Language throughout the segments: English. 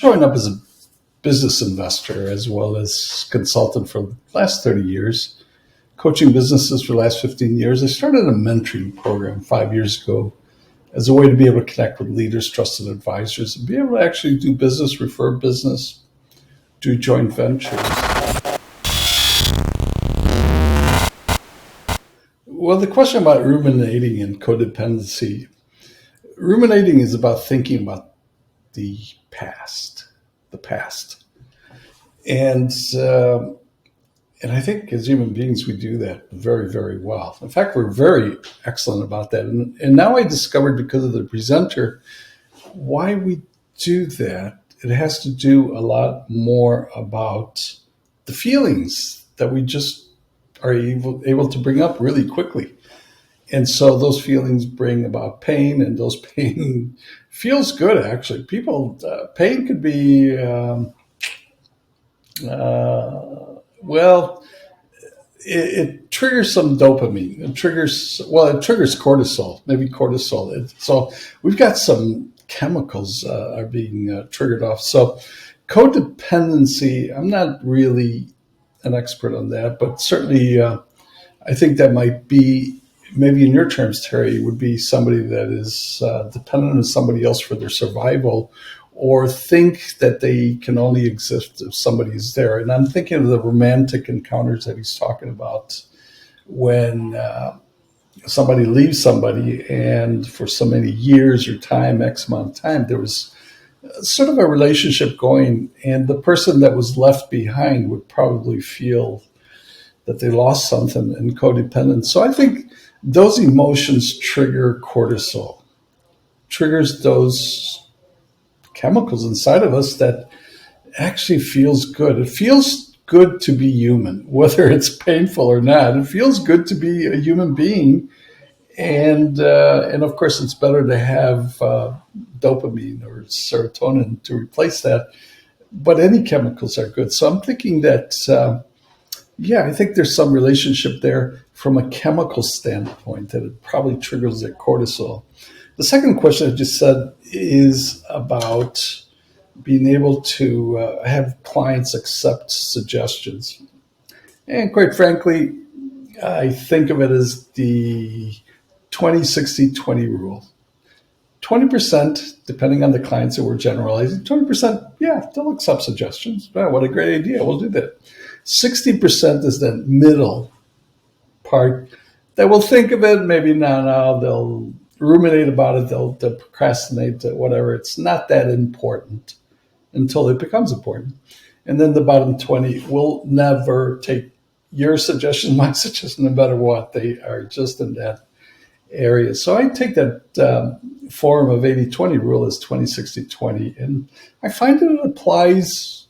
Showing up as a business investor as well as consultant for the last 30 years, coaching businesses for the last 15 years. I started a mentoring program 5 years ago as a way to be able to connect with leaders, trusted advisors, and be able to actually do business, refer business, do joint ventures. Well, the question about ruminating and codependency, ruminating is about thinking about the past, the past. And and I think as human beings, we do that very, very well. In fact, we're very excellent about that. And now I discovered, because of the presenter, why we do that. It has to do a lot more about the feelings that we just are able to bring up really quickly. And so those feelings bring about pain, and those pain feels good, actually. Pain could be, well, it triggers some dopamine. It triggers cortisol, maybe cortisol. So we've got some chemicals are being triggered off. So codependency, I'm not really an expert on that, but certainly I think that might be, maybe in your terms, Terry, would be somebody that is dependent on somebody else for their survival, or think that they can only exist if somebody's there. And I'm thinking of the romantic encounters that he's talking about, when somebody leaves somebody, and for so many years or time, X amount of time, there was sort of a relationship going, and the person that was left behind would probably feel that they lost something, and codependent. So I think those emotions trigger cortisol, triggers those chemicals inside of us that actually feels good. It feels good to be human, whether it's painful or not. It feels good to be a human being. And of course, it's better to have dopamine or serotonin to replace that. But any chemicals are good. So I'm thinking that, I think there's some relationship there from a chemical standpoint, that it probably triggers that cortisol. The second question I just said is about being able to have clients accept suggestions. And quite frankly, I think of it as the 20-60-20 rule. 20%, depending on the clients that we're generalizing, 20%, they'll accept suggestions. Wow, what a great idea, we'll do that. 60% is that middle part that will think of it, maybe now they'll ruminate about it, they'll procrastinate, whatever. It's not that important until it becomes important. And then the bottom 20 will never take your suggestion, my suggestion, no matter what. They are just in that area. So I take that form of 80-20 rule as 20-60-20. And I find that it applies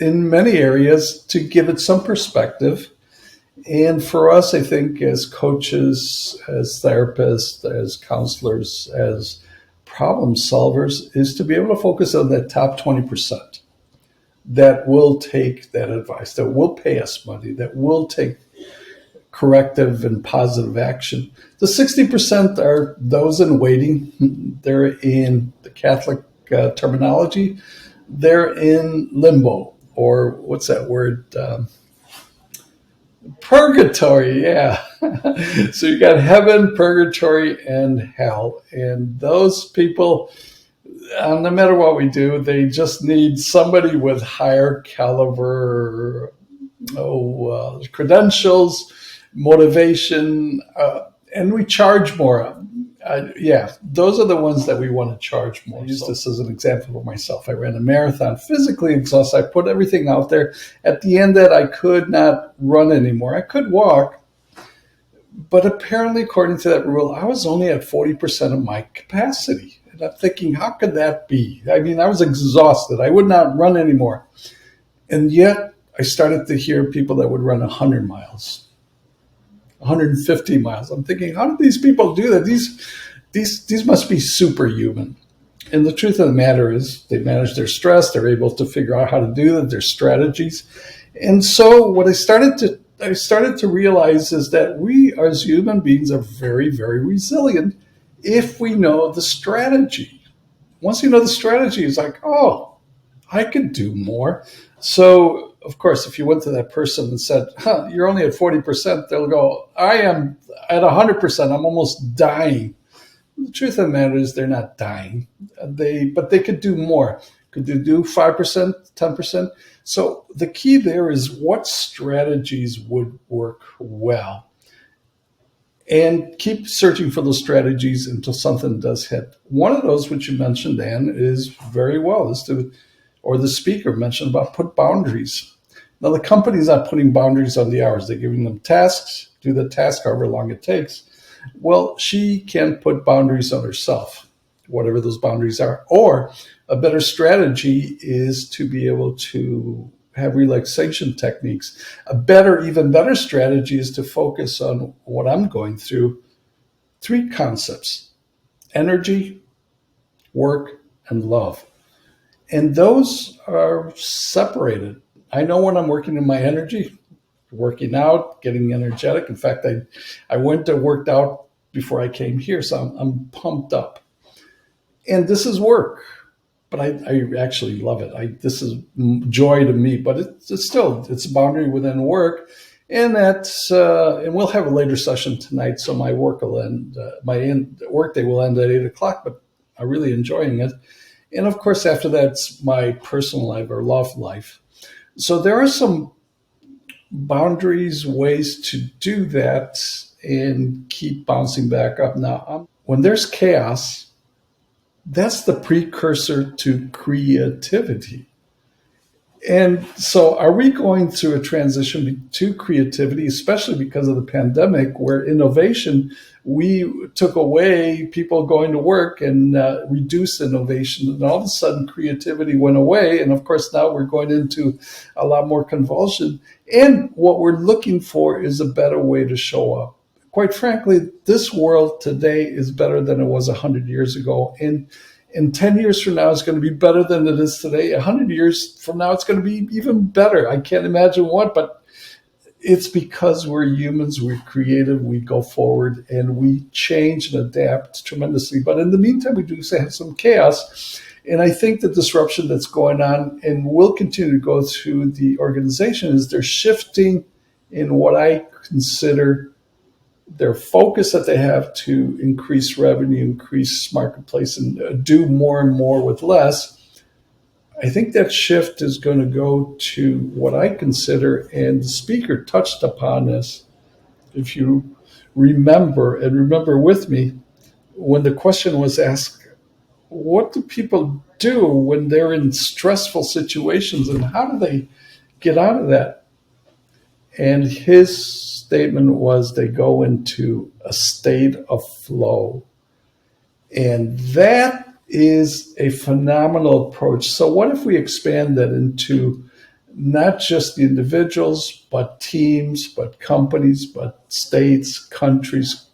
in many areas to give it some perspective. And for us, I think, as coaches, as therapists, as counselors, as problem solvers, is to be able to focus on that top 20% that will take that advice, that will pay us money, that will take corrective and positive action. The 60% are those in waiting. They're in the Catholic terminology. They're in limbo, or what's that word? Purgatory, yeah. So you got heaven, purgatory, and hell. And those people, no matter what we do, they just need somebody with higher caliber credentials, motivation, and we charge more. Those are the ones that we want to charge more. I use this as an example for myself. I ran a marathon, physically exhausted. I put everything out there. At the end that I could not run anymore. I could walk, but apparently, according to that rule, I was only at 40% of my capacity. And I'm thinking, how could that be? I mean, I was exhausted. I would not run anymore. And yet, I started to hear people that would run 100 miles. 150 miles. I'm thinking, how did these people do that? These must be superhuman. And the truth of the matter is, they manage their stress. They're able to figure out how to do that. Their strategies. And so, what I started to realize is that we, as human beings, are very, very resilient if we know the strategy. Once you know the strategy, it's like, oh, I could do more. So, of course, if you went to that person and said, you're only at 40%, they'll go, I am at 100%. I'm almost dying. The truth of the matter is they're not dying. But they could do more. Could they do 5%, 10%? So the key there is what strategies would work well, and keep searching for those strategies until something does hit. One of those, which you mentioned, Dan, is very well, or the speaker mentioned about put boundaries. Now, the company's not putting boundaries on the hours. They're giving them tasks, do the task however long it takes. Well, she can put boundaries on herself, whatever those boundaries are. Or a better strategy is to be able to have relaxation techniques. Even better strategy is to focus on what I'm going through. Three concepts: energy, work, and love. And those are separated. I know when I'm working in my energy, working out, getting energetic. In fact, I went to worked out before I came here, so I'm pumped up. And this is work, but I actually love it. This is joy to me, but it's a boundary within work, and and we'll have a later session tonight, so my work will end. Work day will end at 8 o'clock, but I'm really enjoying it. And of course, after that's my personal life or love life. So there are some boundaries, ways to do that and keep bouncing back up. Now, when there's chaos, that's the precursor to creativity. And so, are we going through a transition to creativity, especially because of the pandemic, where innovation, we took away people going to work and reduced innovation, and all of a sudden creativity went away. And of course, now we're going into a lot more convulsion. And what we're looking for is a better way to show up. Quite frankly, this world today is better than it was 100 years ago. And 10 years from now, it's going to be better than it is today. 100 years from now, it's going to be even better. I can't imagine what, but it's because we're humans, we're creative, we go forward, and we change and adapt tremendously. But in the meantime, we do have some chaos. And I think the disruption that's going on and will continue to go through the organization is they're shifting in what I consider their focus that they have to increase revenue, increase marketplace, and do more and more with less. I think that shift is going to go to what I consider, and the speaker touched upon this. If you remember, and remember with me, when the question was asked, what do people do when they're in stressful situations and how do they get out of that? And his statement was they go into a state of flow. And that is a phenomenal approach. So what if we expand that into not just the individuals, but teams, but companies, but states, countries,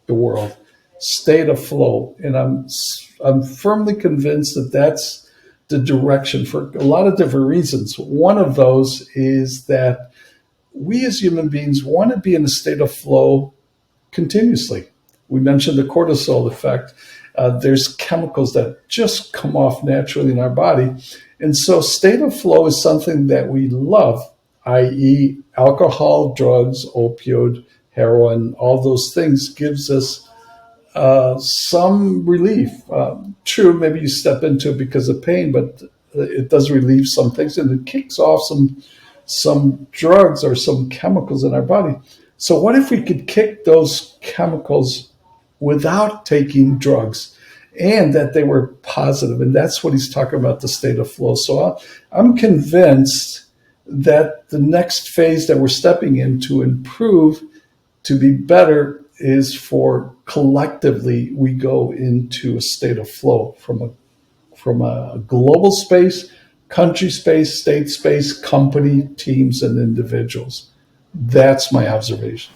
the world? State of flow. And I'm firmly convinced that that's the direction for a lot of different reasons. One of those is that we as human beings want to be in a state of flow continuously. We mentioned the cortisol effect. There's chemicals that just come off naturally in our body. And so state of flow is something that we love, i.e. alcohol, drugs, opioid, heroin, all those things gives us some relief. True, maybe you step into it because of pain, but it does relieve some things, and it kicks off some drugs or some chemicals in our body. So what if we could kick those chemicals without taking drugs, and that they were positive? And that's what he's talking about, the state of flow. So I'm convinced that the next phase that we're stepping in to improve, to be better, is for collectively we go into a state of flow from a global space, country space, state space, company, teams, and individuals. That's my observation.